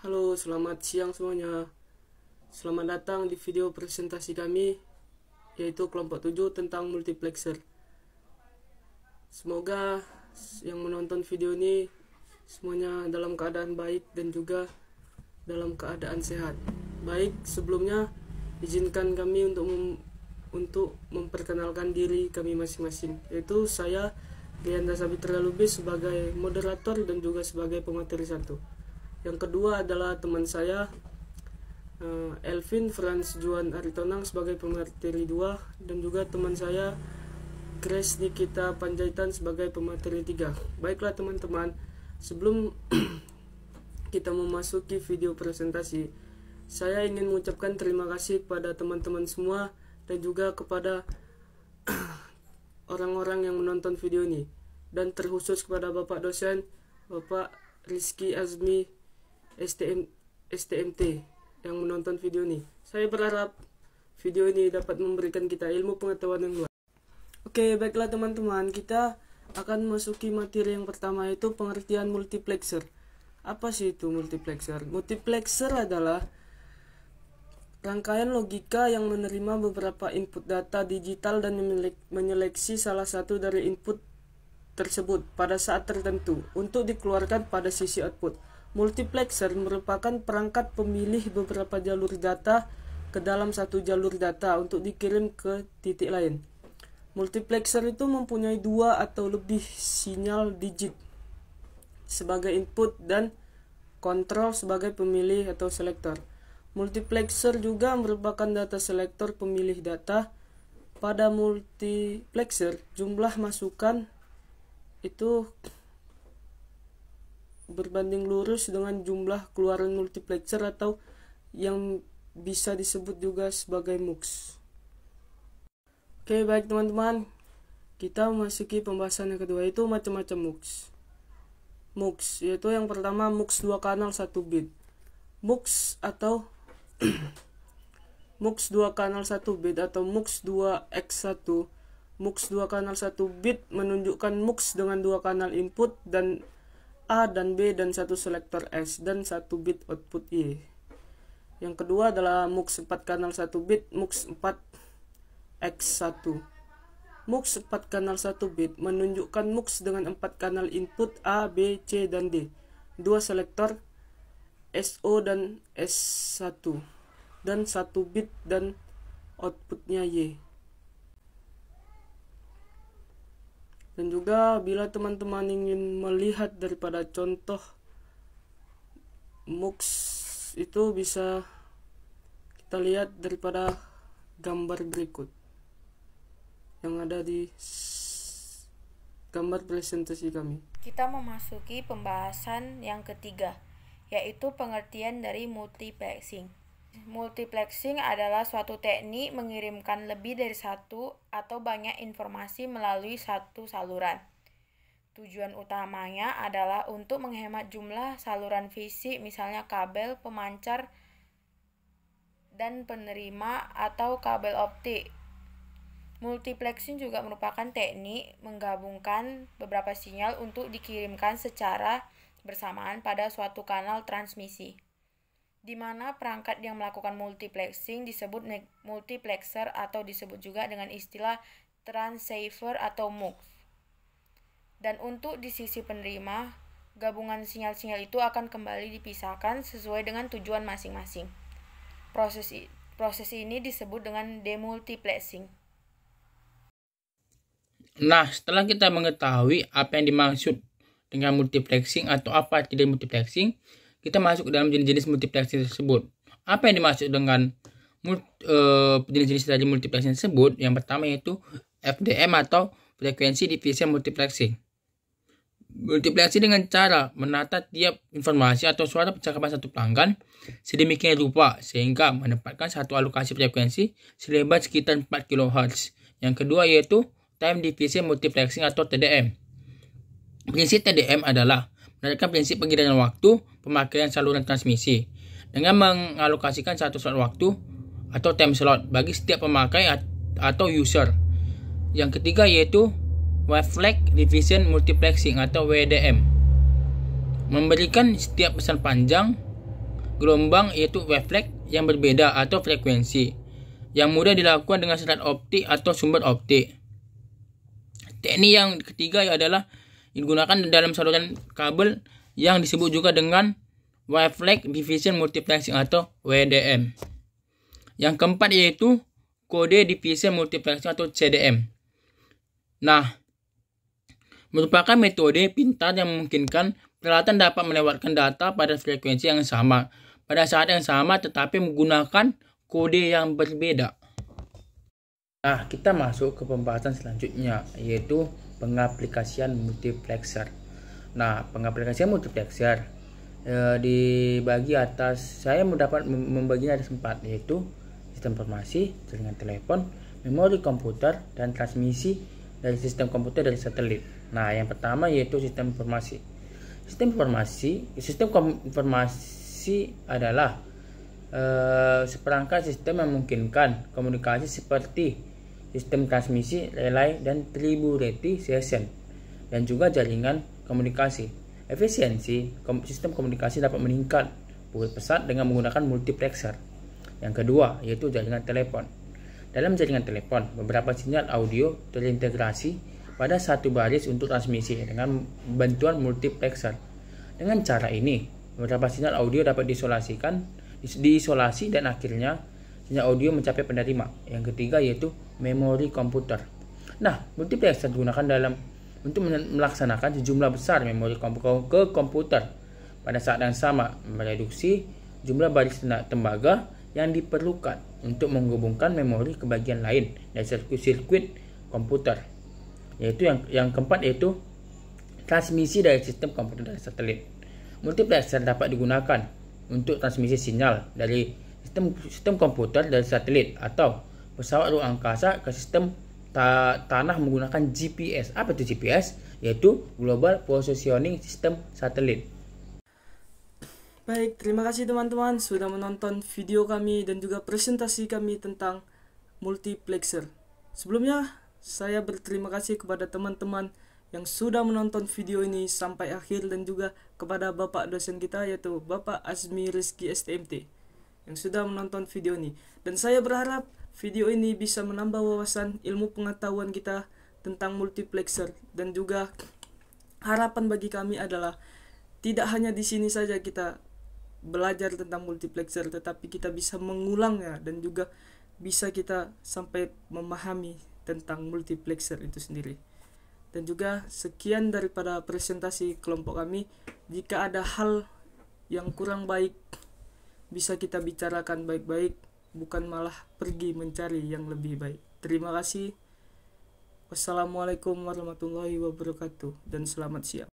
Halo, selamat siang semuanya. Selamat datang di video presentasi kami, yaitu kelompok 7 tentang multiplexer. Semoga yang menonton video ini semuanya dalam keadaan baik dan juga dalam keadaan sehat. Baik, sebelumnya izinkan kami untuk memperkenalkan diri kami masing-masing, yaitu saya Rianda Sabitra Lubis sebagai moderator dan juga sebagai pemateri 1. Yang kedua adalah teman saya Elvin Franz Juan Aritonang sebagai pemateri 2, dan juga teman saya Grace Nikita Panjaitan sebagai pemateri 3. Baiklah teman-teman, sebelum kita memasuki video presentasi, saya ingin mengucapkan terima kasih kepada teman-teman semua dan juga kepada orang-orang yang menonton video ini, dan terkhusus kepada Bapak dosen, Bapak Rizky Azmi STMT yang menonton video ini. Saya berharap video ini dapat memberikan kita ilmu pengetahuan yang luas. Oke, baiklah teman-teman, kita akan memasuki materi yang pertama, yaitu pengertian multiplexer. Apa sih itu multiplexer? Multiplexer adalah rangkaian logika yang menerima beberapa input data digital dan menyeleksi salah satu dari input tersebut pada saat tertentu untuk dikeluarkan pada sisi output. Multiplexer merupakan perangkat pemilih beberapa jalur data ke dalam satu jalur data untuk dikirim ke titik lain. Multiplexer itu mempunyai 2 atau lebih sinyal digit sebagai input dan kontrol sebagai pemilih atau selektor. Multiplexer juga merupakan data selektor pemilih data. Pada multiplexer, jumlah masukan itu berbanding lurus dengan jumlah keluaran multiplexer, atau yang bisa disebut juga sebagai MUX. Oke, baik teman-teman, kita memasuki pembahasan yang kedua, yaitu macam-macam MUX. MUX yaitu yang pertama MUX 2 kanal 1 bit. MUX atau MUX 2 kanal 1 bit atau MUX 2x1. MUX 2 kanal 1 bit menunjukkan MUX dengan 2 kanal input dan A dan B dan 1 selektor S dan 1 bit output Y. Yang kedua adalah MUX 4 kanal 1 bit, MUX 4x1. MUX 4 kanal 1 bit menunjukkan MUX dengan 4 kanal input A, B, C, dan D, 2 selektor SO dan S1, dan 1 bit dan outputnya Y. Dan juga bila teman-teman ingin melihat daripada contoh MUX itu, bisa kita lihat daripada gambar berikut yang ada di gambar presentasi kami. Kita memasuki pembahasan yang ketiga, yaitu pengertian dari multiplexing. Multiplexing adalah suatu teknik mengirimkan lebih dari satu atau banyak informasi melalui satu saluran. Tujuan utamanya adalah untuk menghemat jumlah saluran fisik, misalnya kabel, pemancar, dan penerima atau kabel optik. Multiplexing juga merupakan teknik menggabungkan beberapa sinyal untuk dikirimkan secara bersamaan pada suatu kanal transmisi, di mana perangkat yang melakukan multiplexing disebut multiplexer atau disebut juga dengan istilah transceiver atau MUX. Dan untuk di sisi penerima, gabungan sinyal-sinyal itu akan kembali dipisahkan sesuai dengan tujuan masing-masing. Proses ini disebut dengan demultiplexing. Nah, setelah kita mengetahui apa yang dimaksud dengan multiplexing atau apa tidak multiplexing, kita masuk ke dalam jenis-jenis multiplexing tersebut. Apa yang dimaksud dengan jenis-jenis tadi multiplexing tersebut? Yang pertama yaitu FDM atau frekuensi division multiplexing. Multiplexing dengan cara menata tiap informasi atau suara percakapan satu pelanggan sedemikian rupa sehingga mendapatkan satu alokasi frekuensi selebar sekitar 4 kHz. Yang kedua yaitu time division multiplexing atau TDM. Prinsip TDM adalah berdasarkan prinsip pengiriman waktu pemakaian saluran transmisi dengan mengalokasikan satu slot waktu atau time slot bagi setiap pemakai atau user. Yang ketiga yaitu wavelength division multiplexing atau WDM, memberikan setiap pesan panjang gelombang yaitu wavelength yang berbeda atau frekuensi yang mudah dilakukan dengan serat optik atau sumber optik. Teknik yang ketiga adalah digunakan dalam saluran kabel yang disebut juga dengan wavelength division multiplexing atau WDM. Yang keempat yaitu kode division multiplexing atau CDM. Nah, merupakan metode pintar yang memungkinkan peralatan dapat melewatkan data pada frekuensi yang sama pada saat yang sama tetapi menggunakan kode yang berbeda. Nah, kita masuk ke pembahasan selanjutnya yaitu pengaplikasian multiplexer. Nah, pengaplikasian multiplexer dibagi atas, saya mendapat membaginya ada 4 yaitu sistem informasi, jaringan telepon, memori komputer, dan transmisi dari sistem komputer dari satelit. Nah, yang pertama yaitu sistem informasi. Sistem informasi adalah seperangkat sistem yang memungkinkan komunikasi seperti sistem transmisi, relay, dan triburetization, dan juga jaringan komunikasi. Efisiensi sistem komunikasi dapat meningkat begitu pesat dengan menggunakan multiplexer. Yang kedua yaitu jaringan telepon. Dalam jaringan telepon, beberapa sinyal audio terintegrasi pada satu baris untuk transmisi dengan bantuan multiplexer. Dengan cara ini, beberapa sinyal audio dapat diisolasi dan akhirnya sinyal audio mencapai penerima. Yang ketiga yaitu memori komputer. Nah, multiplexer digunakan untuk melaksanakan sejumlah besar memori ke komputer pada saat yang sama, mereduksi jumlah baris tembaga yang diperlukan untuk menghubungkan memori ke bagian lain dari sirkuit komputer. Yaitu yang keempat yaitu transmisi dari sistem komputer dari satelit. Multiplexer dapat digunakan untuk transmisi sinyal dari sistem komputer dari satelit atau pesawat ruang angkasa ke sistem tanah menggunakan GPS. Apa itu GPS? Yaitu Global Positioning System Satelit. Baik, terima kasih teman-teman sudah menonton video kami dan juga presentasi kami tentang multiplexer. Sebelumnya, saya berterima kasih kepada teman-teman yang sudah menonton video ini sampai akhir dan juga kepada Bapak dosen kita yaitu Bapak Azmi Rizky STMT yang sudah menonton video ini. Dan saya berharap video ini bisa menambah wawasan ilmu pengetahuan kita tentang multiplexer, dan juga harapan bagi kami adalah tidak hanya di sini saja kita belajar tentang multiplexer, tetapi kita bisa mengulangnya dan juga bisa kita sampai memahami tentang multiplexer itu sendiri. Dan juga sekian daripada presentasi kelompok kami. Jika ada hal yang kurang baik, bisa kita bicarakan baik-baik, bukan malah pergi mencari yang lebih baik. Terima kasih. Wassalamualaikum warahmatullahi wabarakatuh dan selamat siang.